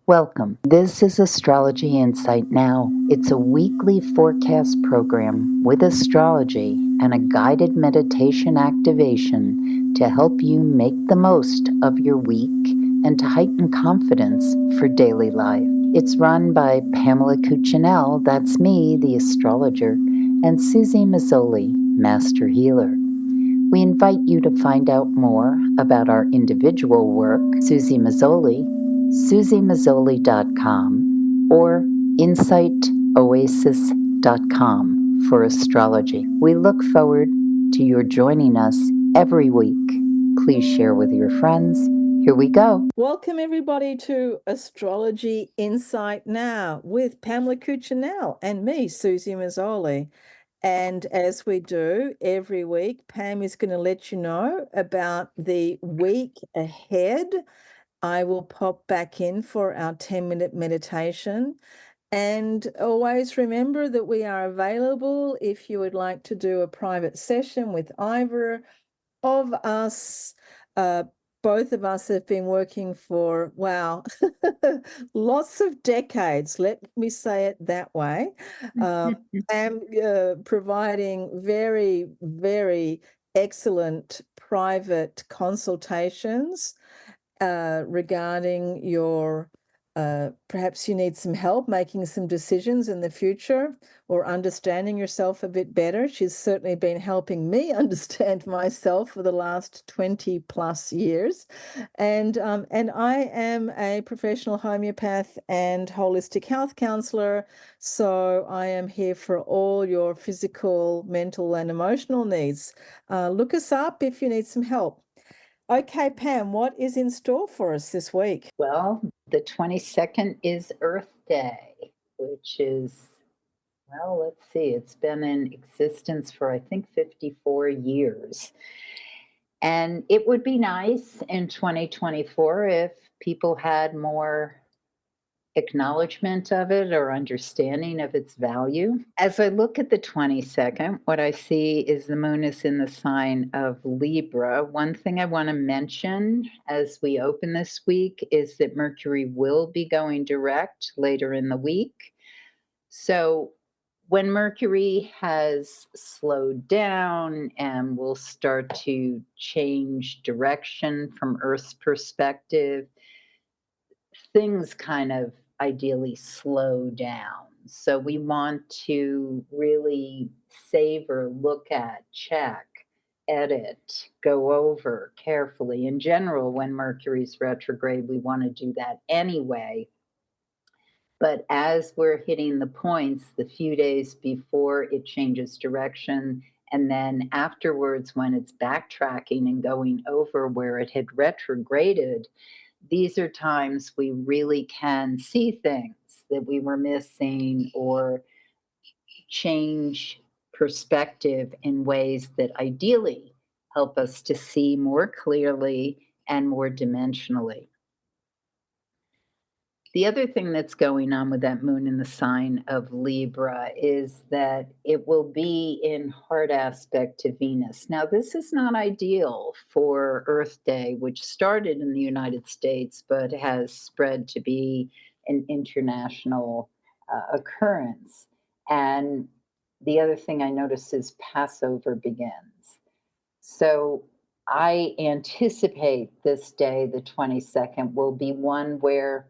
Welcome. This is Astrology Insight Now. It's a weekly forecast program with astrology and a guided meditation activation to help you make the most of your week and to heighten confidence for daily life. It's run by Pamela Cuccinell, that's me, the astrologer, and Susie Mazzoli, Master Healer. We invite you to find out more about our individual work, Susie Mazzoli, susiemazzoli.com, or insightoasis.com for astrology. We look forward to your joining us every week. Please share with your friends. Here we go. Welcome, everybody, to Astrology Insight Now with Pamela Cuccinell and me, Susie Mazzoli. And as we do every week, Pam is going to let you know about the week ahead. I will pop back in for our 10-minute meditation. And always remember that we are available if you would like to do a private session with either of us. Both of us have been working for, wow, lots of decades, let me say it that way. And providing very, very excellent private consultations regarding your perhaps you need some help making some decisions in the future or understanding yourself a bit better. She's certainly been helping me understand myself for the last 20 plus years. And I am a professional homeopath and holistic health counselor. So I am here for all your physical, mental, and emotional needs. Look us up if you need some help. Okay, Pam, what is in store for us this week? Well, the 22nd is Earth Day, which is, well, let's see, it's been in existence for, I think, 54 years. And it would be nice in 2024 if people had more acknowledgement of it or understanding of its value. As I look at the 22nd, what I see is the moon is in the sign of Libra. One thing I want to mention as we open this week is that Mercury will be going direct later in the week. So when Mercury has slowed down and will start to change direction from Earth's perspective, things kind of ideally slow down. So we want to really savor, look at, check, edit, go over carefully. In general, when Mercury's retrograde, we want to do that anyway. But as we're hitting the points, the few days before it changes direction, and then afterwards, when it's backtracking and going over where it had retrograded, these are times we really can see things that we were missing or change perspective in ways that ideally help us to see more clearly and more dimensionally. The other thing that's going on with that moon in the sign of Libra is that it will be in hard aspect to Venus. Now, this is not ideal for Earth Day, which started in the United States but has spread to be an international occurrence. And the other thing I notice is Passover begins. So I anticipate this day, the 22nd, will be one where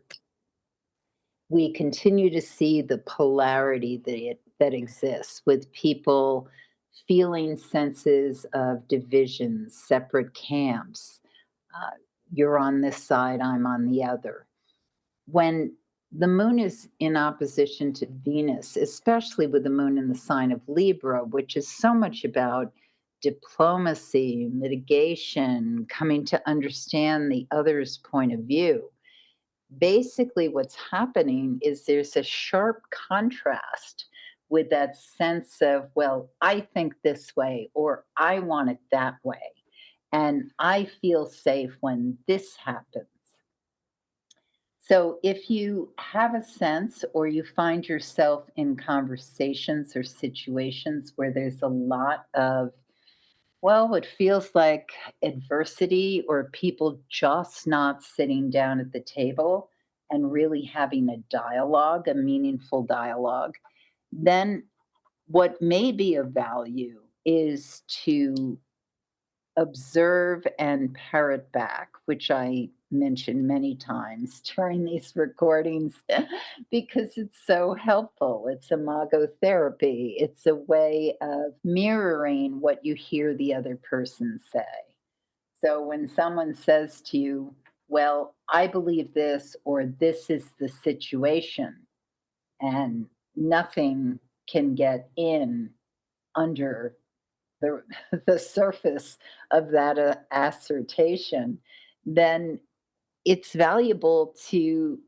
we continue to see the polarity that exists with people feeling senses of divisions, separate camps. Uh, you're on this side, I'm on the other. When the moon is in opposition to Venus, especially with the moon in the sign of Libra, which is so much about diplomacy, mitigation, coming to understand the other's point of view, basically what's happening is there's a sharp contrast with that sense of, well, I think this way or I want it that way. And I feel safe when this happens. So if you have a sense or you find yourself in conversations or situations where there's a lot of, well, it feels like adversity or people just not sitting down at the table, and really having a dialogue, a meaningful dialogue, then what may be of value is to observe and parrot back, which I mention many times during these recordings because it's so helpful. It's imago therapy. It's a way of mirroring what you hear the other person say. So when someone says to you, well, I believe this, or this is the situation, and nothing can get in under the, the surface of that assertion, then it's valuable to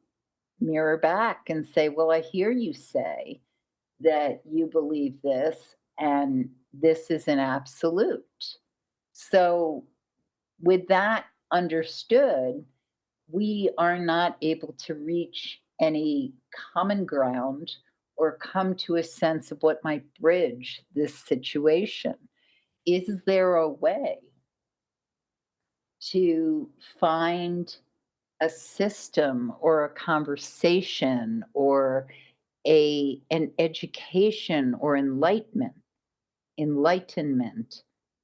mirror back and say, well, I hear you say that you believe this, and this is an absolute. So, with that understood, we are not able to reach any common ground or come to a sense of what might bridge this situation. Is there a way to find a system or a conversation or an education or enlightenment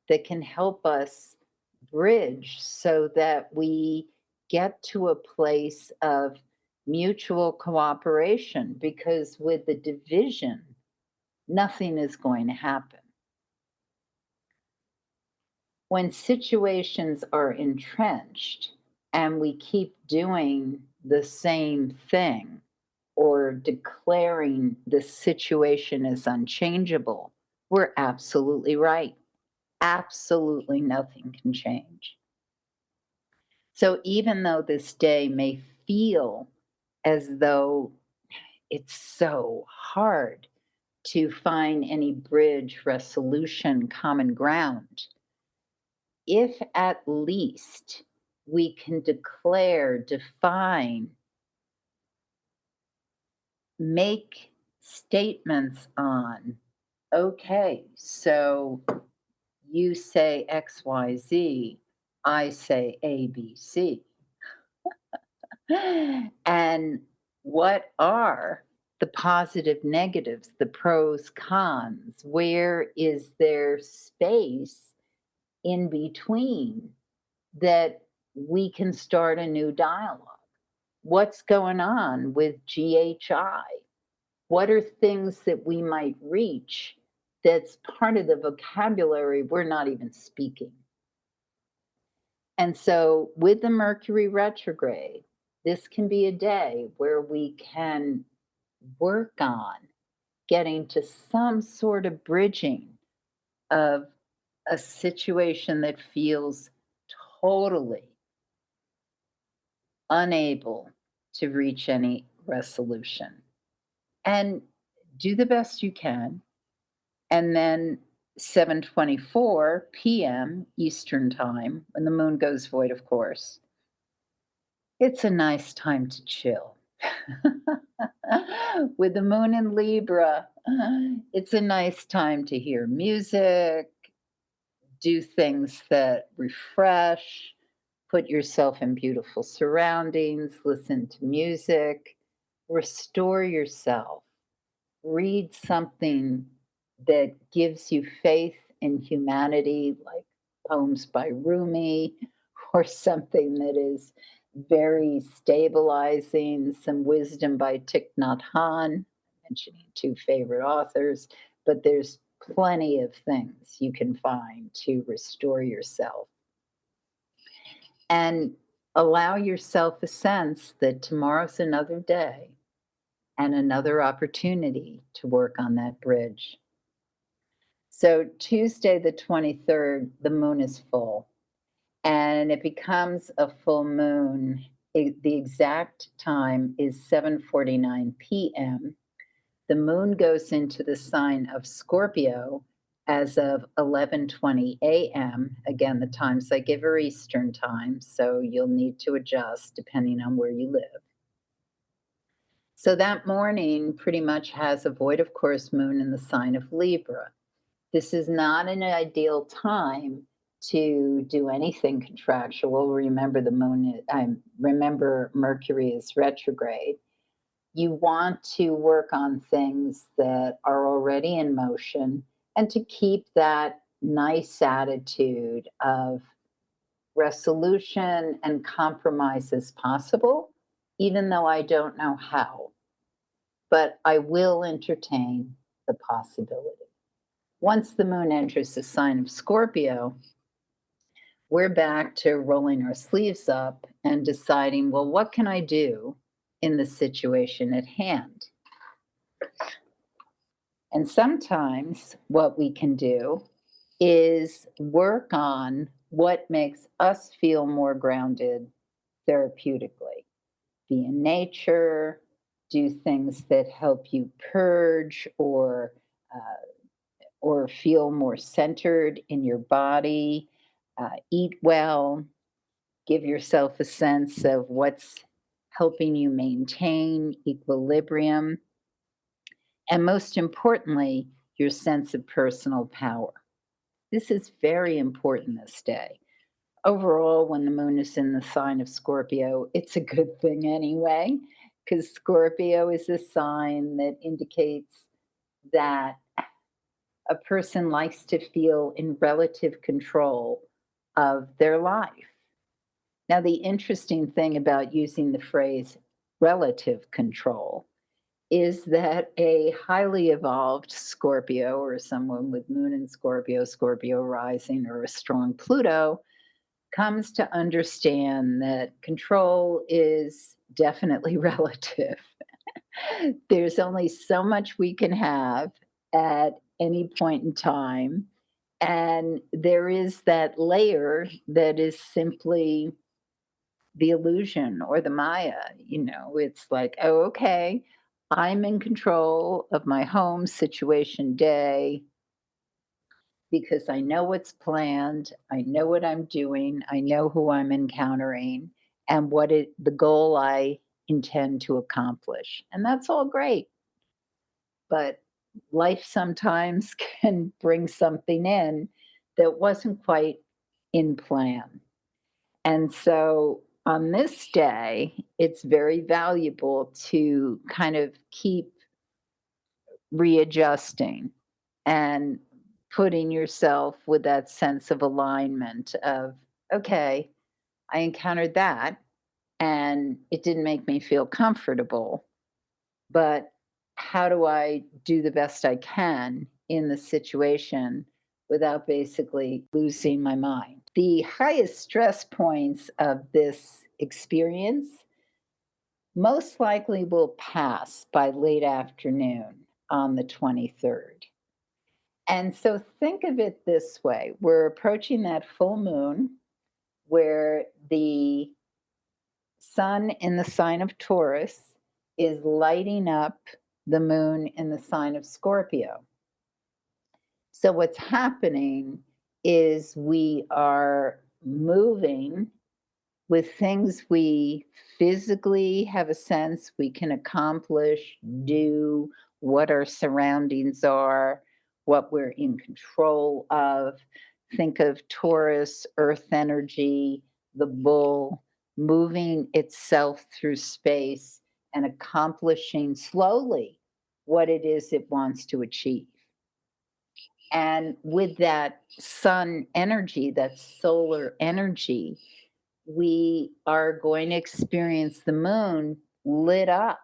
that can help us bridge so that we get to a place of mutual cooperation, because with the division nothing is going to happen. When situations are entrenched and we keep doing the same thing or declaring the situation is unchangeable, we're absolutely right. Absolutely nothing can change. So even though this day may feel as though it's so hard to find any bridge, resolution, common ground, if at least we can declare, define, make statements on, okay, so you say XYZ, I say ABC. And what are the positive, negatives, the pros, cons? Where is there space in between that we can start a new dialogue? What's going on with GHI? What are things that we might reach that's part of the vocabulary we're not even speaking? And so, with the Mercury retrograde, this can be a day where we can work on getting to some sort of bridging of a situation that feels totally unable to reach any resolution. And do the best you can. And then 7:24 p.m. Eastern time, when the moon goes void, of course, it's a nice time to chill. With the moon in Libra, it's a nice time to hear music, do things that refresh, put yourself in beautiful surroundings, listen to music, restore yourself, read something that gives you faith in humanity, like poems by Rumi, or something that is very stabilizing, some wisdom by Thich Nhat Hanh, mentioning two favorite authors, but there's plenty of things you can find to restore yourself. And allow yourself a sense that tomorrow's another day and another opportunity to work on that bridge. So, Tuesday, the 23rd, the moon is full and it becomes a full moon. The exact time is 7:49 p.m. The moon goes into the sign of Scorpio as of 11:20 a.m. Again, the times I give are Eastern time, so you'll need to adjust depending on where you live. So that morning pretty much has a void of course moon in the sign of Libra. This is not an ideal time to do anything contractual, remember the moon, remember Mercury is retrograde. You want to work on things that are already in motion and to keep that nice attitude of resolution and compromise as possible, even though I don't know how. But I will entertain the possibility. Once the moon enters the sign of Scorpio, we're back to rolling our sleeves up and deciding, well, what can I do in the situation at hand? And sometimes what we can do is work on what makes us feel more grounded therapeutically. Be in nature, do things that help you purge or feel more centered in your body. Eat well, give yourself a sense of what's helping you maintain equilibrium, and most importantly, your sense of personal power. This is very important this day. Overall, when the moon is in the sign of Scorpio, it's a good thing anyway, because Scorpio is a sign that indicates that a person likes to feel in relative control of their life. Now, the interesting thing about using the phrase relative control is that a highly evolved Scorpio or someone with moon in Scorpio, Scorpio rising, or a strong Pluto comes to understand that control is definitely relative. There's only so much we can have at any point in time. And there is that layer that is simply the illusion or the Maya. It's like, oh, okay, I'm in control of my home situation day because I know what's planned, I know what I'm doing, I know who I'm encountering, and the goal I intend to accomplish. And that's all great. But life sometimes can bring something in that wasn't quite in plan. And so on this day, it's very valuable to kind of keep readjusting and putting yourself with that sense of alignment of, okay, I encountered that and it didn't make me feel comfortable, but how do I do the best I can in the situation without basically losing my mind? The highest stress points of this experience most likely will pass by late afternoon on the 23rd. And so think of it this way, we're approaching that full moon where the sun in the sign of Taurus is lighting up the moon in the sign of Scorpio. So what's happening is we are moving with things we physically have a sense we can accomplish, do, what our surroundings are, what we're in control of. Think of Taurus, earth energy, the bull, moving itself through space and accomplishing slowly what it is it wants to achieve. And with that sun energy, that solar energy, we are going to experience the moon lit up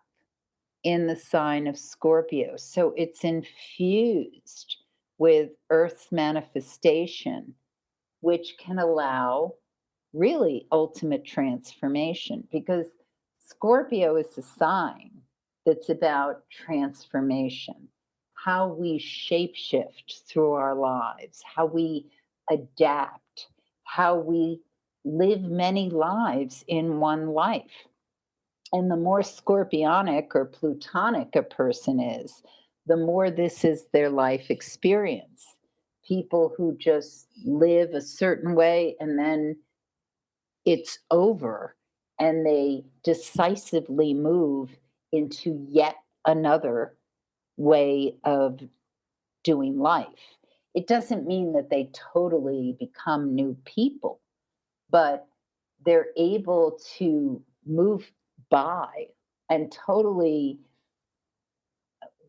in the sign of Scorpio. So it's infused with Earth's manifestation, which can allow really ultimate transformation because Scorpio is a sign that's about transformation, how we shapeshift through our lives, how we adapt, how we live many lives in one life. And the more scorpionic or plutonic a person is, the more this is their life experience. People who just live a certain way and then it's over and they decisively move into yet another way of doing life. It doesn't mean that they totally become new people, but they're able to move by and totally,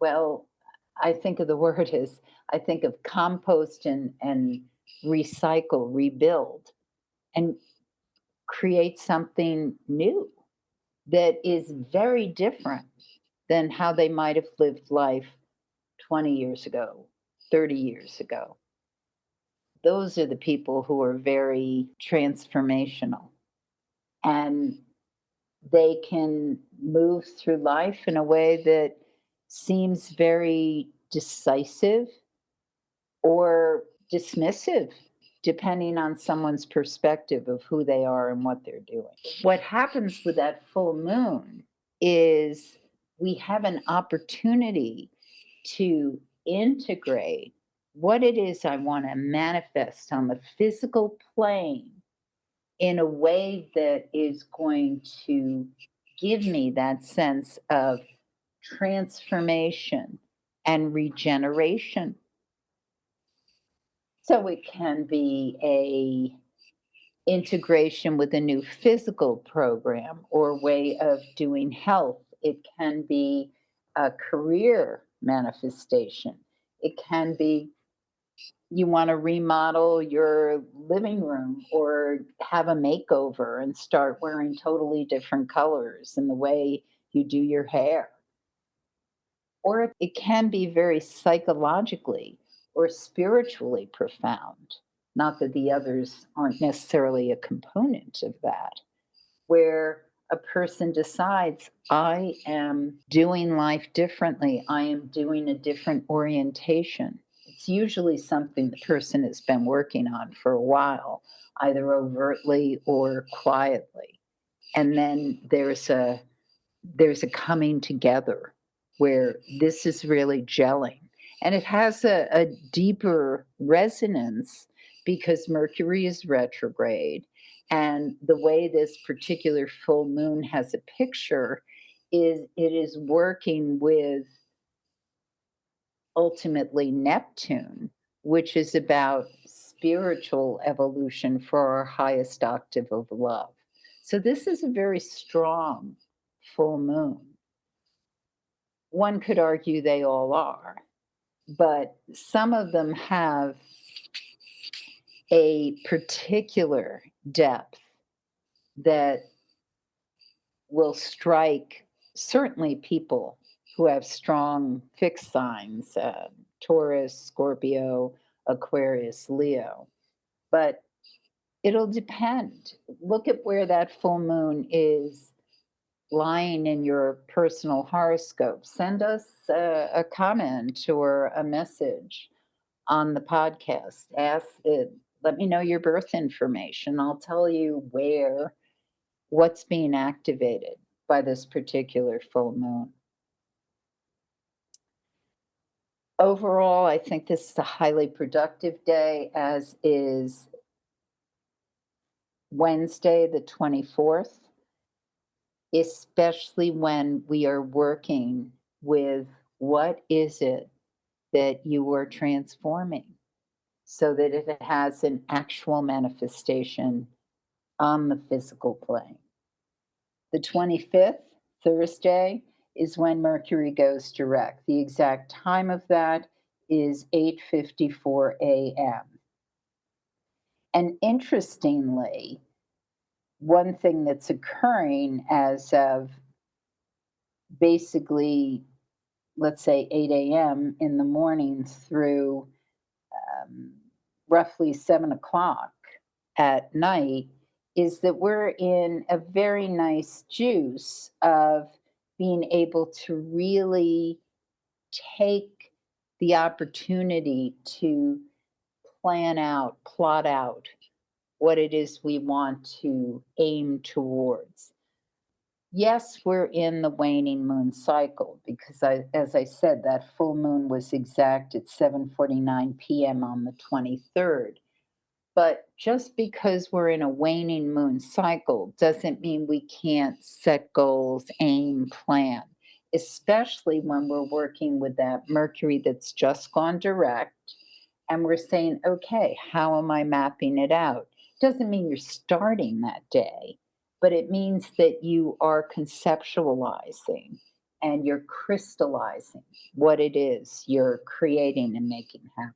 well, I think of the word is, I think of compost and recycle, rebuild, and create something new that is very different than how they might have lived life 20 years ago, 30 years ago. Those are the people who are very transformational. And they can move through life in a way that seems very decisive or dismissive, depending on someone's perspective of who they are and what they're doing. What happens with that full moon is we have an opportunity to integrate what it is I want to manifest on the physical plane in a way that is going to give me that sense of transformation and regeneration. So it can be a integration with a new physical program or way of doing health. It can be a career manifestation. It can be you want to remodel your living room or have a makeover and start wearing totally different colors in the way you do your hair. Or it can be very psychologically or spiritually profound. Not that the others aren't necessarily a component of that, where a person decides, I am doing life differently, I am doing a different orientation. It's usually something the person has been working on for a while, either overtly or quietly. And then there's a coming together where this is really gelling. And it has a deeper resonance because Mercury is retrograde. And the way this particular full moon has a picture is it is working with ultimately Neptune, which is about spiritual evolution for our highest octave of love. So this is a very strong full moon. One could argue they all are, but some of them have a particular depth that will strike certainly people who have strong fixed signs, Taurus, Scorpio, Aquarius, Leo. But it'll depend. Look at where that full moon is lying in your personal horoscope. Send us a comment or a message on the podcast. Let me know your birth information. I'll tell you what's being activated by this particular full moon. Overall, I think this is a highly productive day, as is Wednesday, the 24th, especially when we are working with what is it that you are transforming so that it has an actual manifestation on the physical plane. The 25th, Thursday, is when Mercury goes direct. The exact time of that is 8:54 a.m. And interestingly, one thing that's occurring as of basically, let's say 8 a.m. in the morning through um, roughly 7 o'clock at night is that we're in a very nice juice of being able to really take the opportunity to plan out, plot out what it is we want to aim towards. Yes, we're in the waning moon cycle because as I said, that full moon was exact at 7:49 p.m. on the 23rd. But just because we're in a waning moon cycle doesn't mean we can't set goals, aim, plan, especially when we're working with that Mercury that's just gone direct And we're saying, okay, how am I mapping it out? Doesn't mean you're starting that day, but it means that you are conceptualizing and you're crystallizing what it is you're creating and making happen.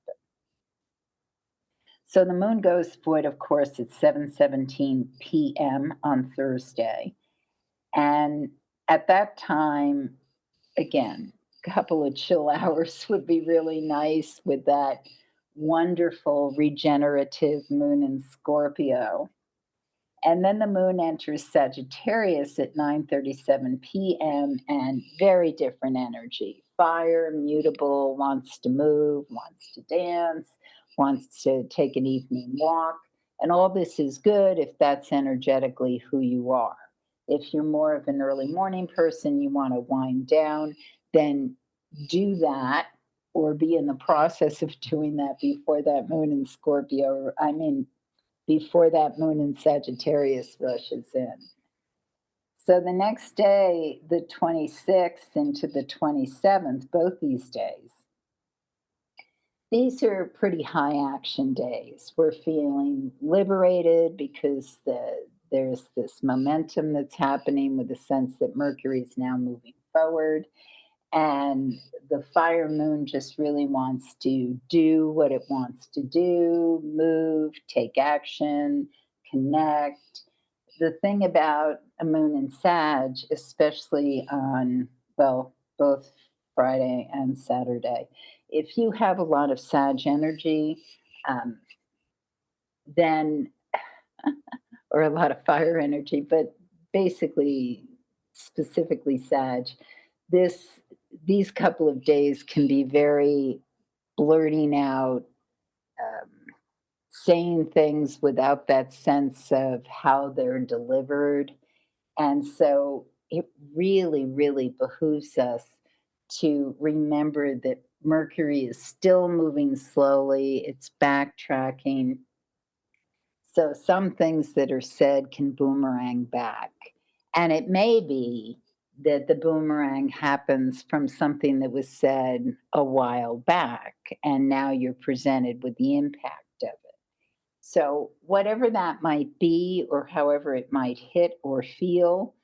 So the moon goes void, of course, at 7:17 p.m. on Thursday. And at that time, again, a couple of chill hours would be really nice with that wonderful regenerative moon in Scorpio. And then the moon enters Sagittarius at 9:37 p.m. and very different energy. Fire, mutable, wants to move, wants to dance, wants to take an evening walk. And all this is good if that's energetically who you are. If you're more of an early morning person, you want to wind down, then do that or be in the process of doing that before that moon in Scorpio. I mean, before that moon in Sagittarius rushes in. So the next day, the 26th into the 27th, both these are pretty high action days. We're feeling liberated because there's this momentum that's happening with the sense that Mercury is now moving forward. And the fire moon just really wants to do what it wants to do, move, take action, connect. The thing about a moon in Sag, especially on, well, both Friday and Saturday, if you have a lot of Sag energy, um, then, or a lot of fire energy, but basically, specifically Sag, this these couple of days can be very blurting out, um, saying things without that sense of how they're delivered. And so it really, really behooves us to remember that Mercury is still moving slowly, it's backtracking. So some things that are said can boomerang back. And it may be that the boomerang happens from something that was said a while back, and now you're presented with the impact of it. So, whatever that might be, or however it might hit or feel,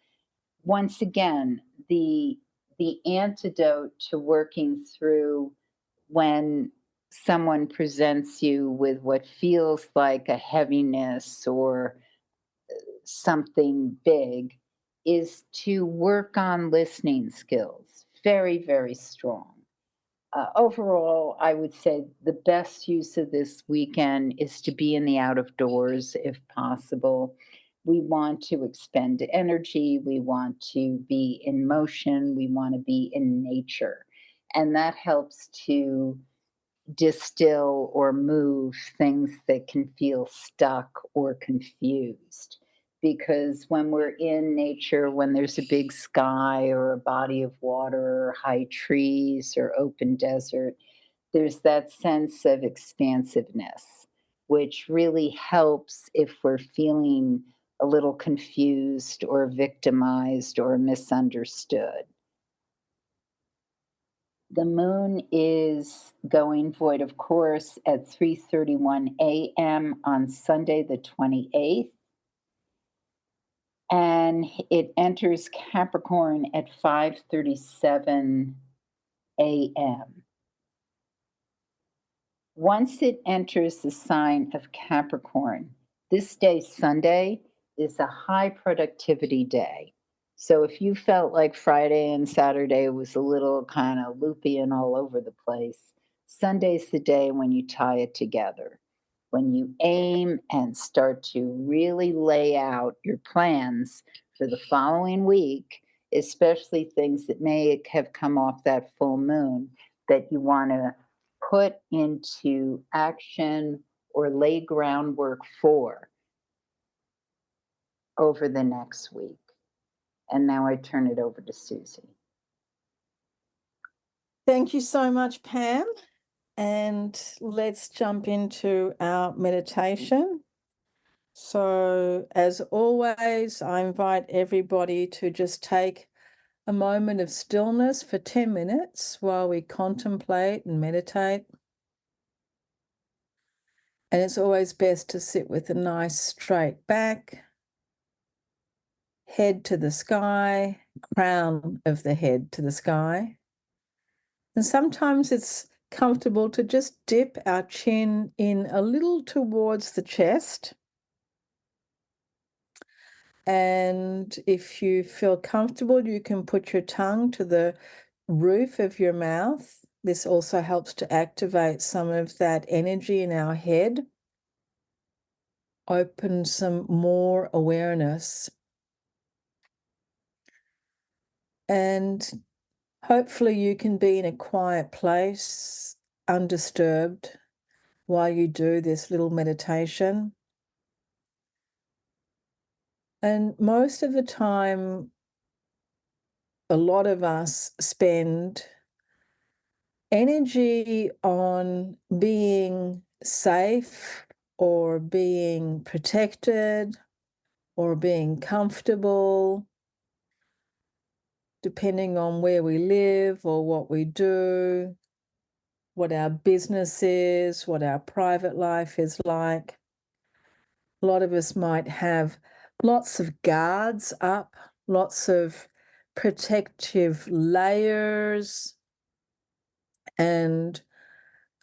once again, the antidote to working through when someone presents you with what feels like a heaviness or something big is to work on listening skills. Very, very strong. Overall, I would say the best use of this weekend is to be in the out of doors if possible. We want to expend energy, we want to be in motion, we want to be in nature. And that helps to distill or move things that can feel stuck or confused. Because when we're in nature, when there's a big sky or a body of water or high trees or open desert, there's that sense of expansiveness, which really helps if we're feeling a little confused or victimized or misunderstood. The moon is going void, of course, at 3:31 a.m. on Sunday, the 28th, and it enters Capricorn at 5:37 a.m. Once it enters the sign of Capricorn, this day, Sunday, is a high productivity day. So if you felt like Friday and Saturday was a little kind of loopy and all over the place, Sunday's the day when you tie it together. When you aim and start to really lay out your plans for the following week, especially things that may have come off that full moon that you want to put into action or lay groundwork for over the next week. And now I turn it over to Susie. Thank you so much, Pam. And let's jump into our meditation. So, as always, I invite everybody to just take a moment of stillness for 10 minutes while we contemplate and meditate. And it's always best to sit with a nice straight back, head to the sky, crown of the head to the sky. And sometimes it's comfortable to just dip our chin in a little towards the chest. And if you feel comfortable, you can put your tongue to the roof of your mouth. This also helps to activate some of that energy in our head, open some more awareness. And hopefully you can be in a quiet place, undisturbed, while you do this little meditation. And most of the time, a lot of us spend energy on being safe or being protected or being comfortable, depending on where we live or what we do, what our business is, what our private life is like. A lot of us might have lots of guards up, lots of protective layers. And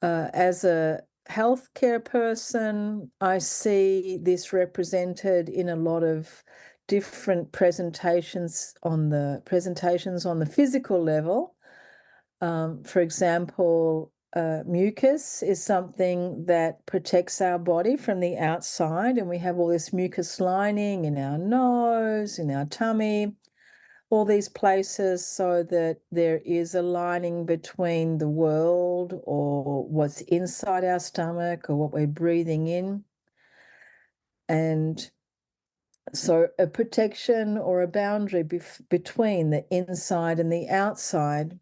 as a healthcare person, I see this represented in a lot of different presentations on the physical level. For example, mucus is something that protects our body from the outside, and we have all this mucus lining in our nose, in our tummy, all these places, so that there is a lining between the world or what's inside our stomach or what we're breathing in. And so a protection or a boundary between the inside and the outside.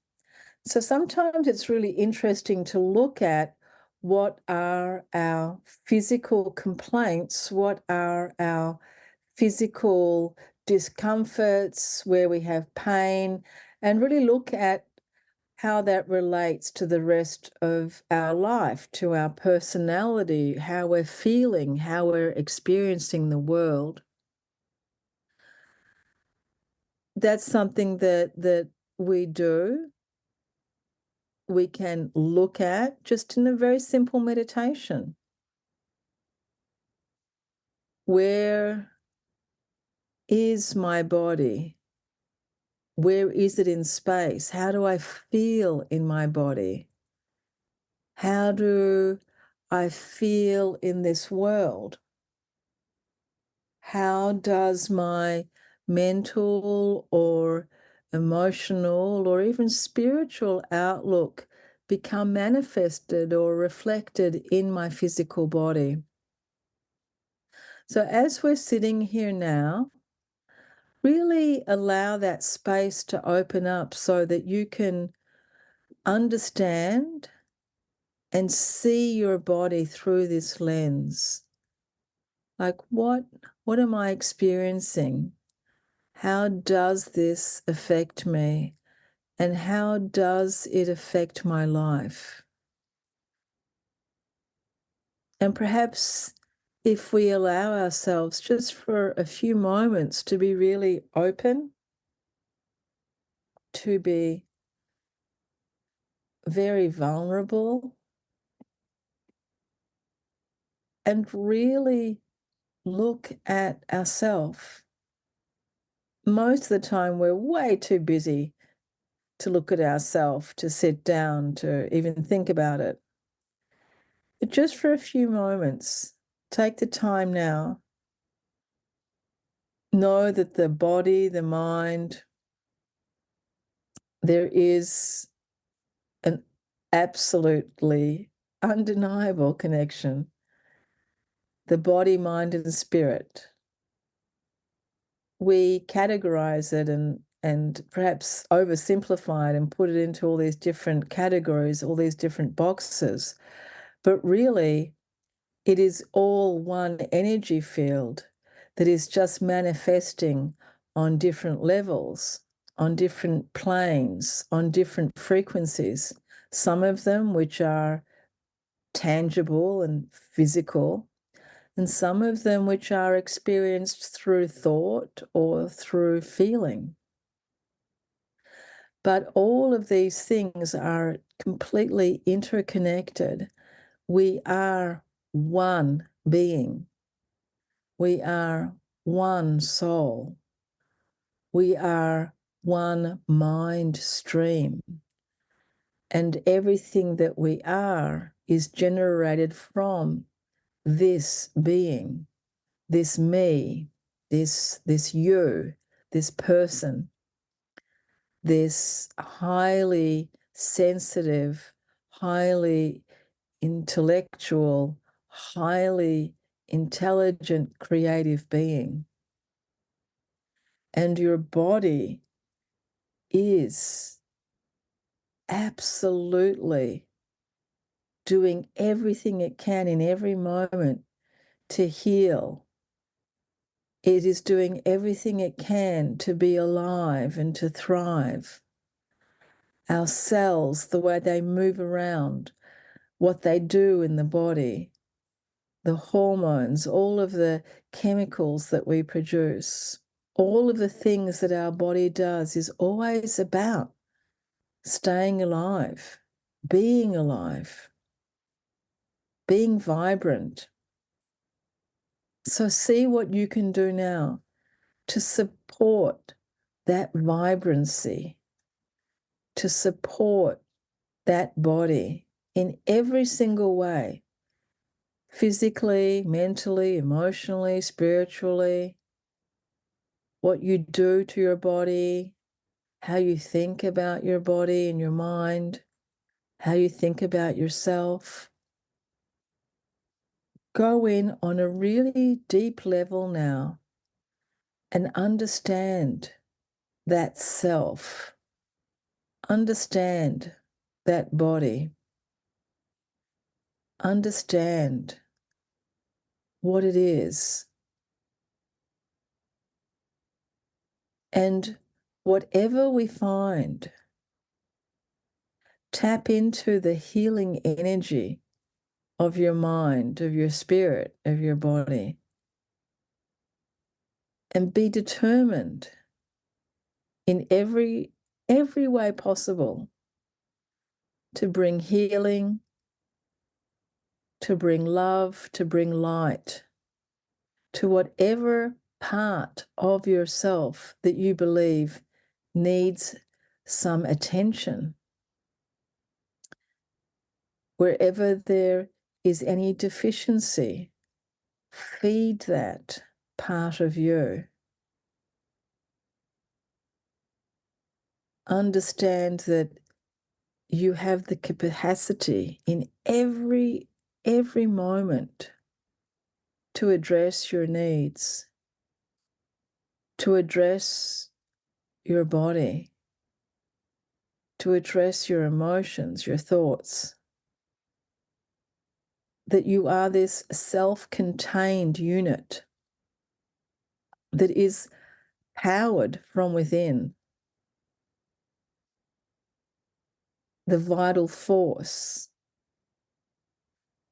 So sometimes it's really interesting to look at what are our physical complaints, what are our physical discomforts, where we have pain, and really look at how that relates to the rest of our life, to our personality, how we're feeling, how we're experiencing the world. That's something that we do. We can look at just in a very simple meditation. Where is my body? Where is it in space? How do I feel in my body? How do I feel in this world? How does my mental or emotional or even spiritual outlook become manifested or reflected in my physical body? So as we're sitting here now, really allow that space to open up so that you can understand and see your body through this lens. Like, what am I experiencing? How does this affect me? And how does it affect my life? And perhaps if we allow ourselves just for a few moments to be really open, to be very vulnerable, and really look at ourselves. Most of the time, we're way too busy to look at ourselves, to sit down, to even think about it. But just for a few moments, take the time now. Know that the body, the mind, there is an absolutely undeniable connection. The body, mind, and spirit. We categorize it and perhaps oversimplify it and put it into all these different categories, all these different boxes. But really, it is all one energy field that is just manifesting on different levels, on different planes, on different frequencies, some of them which are tangible and physical, and some of them which are experienced through thought or through feeling. But all of these things are completely interconnected. We are one being. We are one soul. We are one mind stream. And everything that we are is generated from this being, this me, this you, this person, this highly sensitive, highly intellectual, highly intelligent, creative being. And your body is absolutely doing everything it can in every moment to heal. It is doing everything it can to be alive and to thrive. Our cells, the way they move around, what they do in the body, the hormones, all of the chemicals that we produce, all of the things that our body does is always about staying alive, being vibrant. So see what you can do now to support that vibrancy, to support that body in every single way, physically, mentally, emotionally, spiritually, what you do to your body, how you think about your body and your mind, how you think about yourself. Go in on a really deep level now and understand that self. Understand that body. Understand what it is. And whatever we find, tap into the healing energy of your mind, of your spirit, of your body, and be determined in every way possible to bring healing, to bring love, to bring light to whatever part of yourself that you believe needs some attention. Wherever there is any deficiency, feed that part of you. Understand that you have the capacity in every moment to address your needs, to address your body, to address your emotions, your thoughts. That you are this self-contained unit that is powered from within. The vital force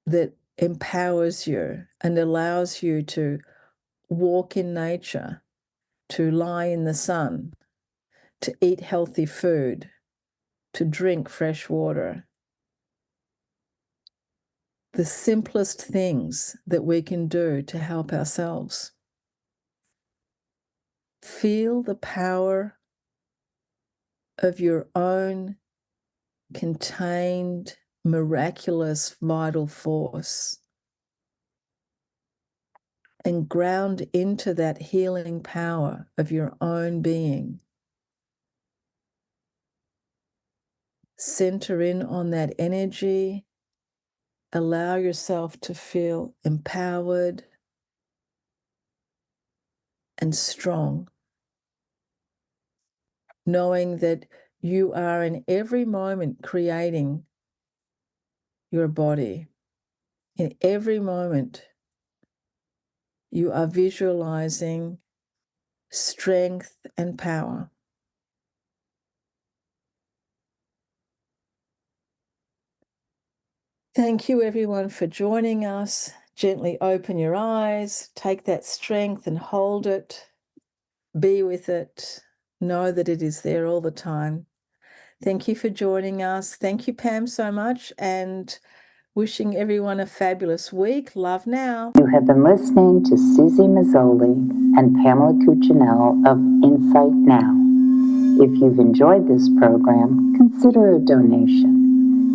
that empowers you and allows you to walk in nature, to lie in the sun, to eat healthy food, to drink fresh water. The simplest things that we can do to help ourselves. Feel the power of your own contained, miraculous, vital force and ground into that healing power of your own being. Center in on that energy. Allow yourself to feel empowered and strong, knowing that you are in every moment creating your body. In every moment, you are visualizing strength and power. Thank you, everyone, for joining us. Gently open your eyes, take that strength and hold it. Be with it. Know that it is there all the time. Thank you for joining us. Thank you, Pam, so much, and wishing everyone a fabulous week. Love now. You have been listening to Susie Mazzoli and Pamela Cuccinell of Insight Now. If you've enjoyed this program, consider a donation.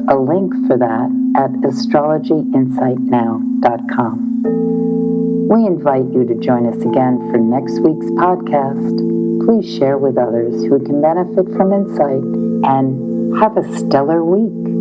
A link for that at astrologyinsightnow.com. We invite you to join us again for next week's podcast. Please share with others who can benefit from insight, and have a stellar week.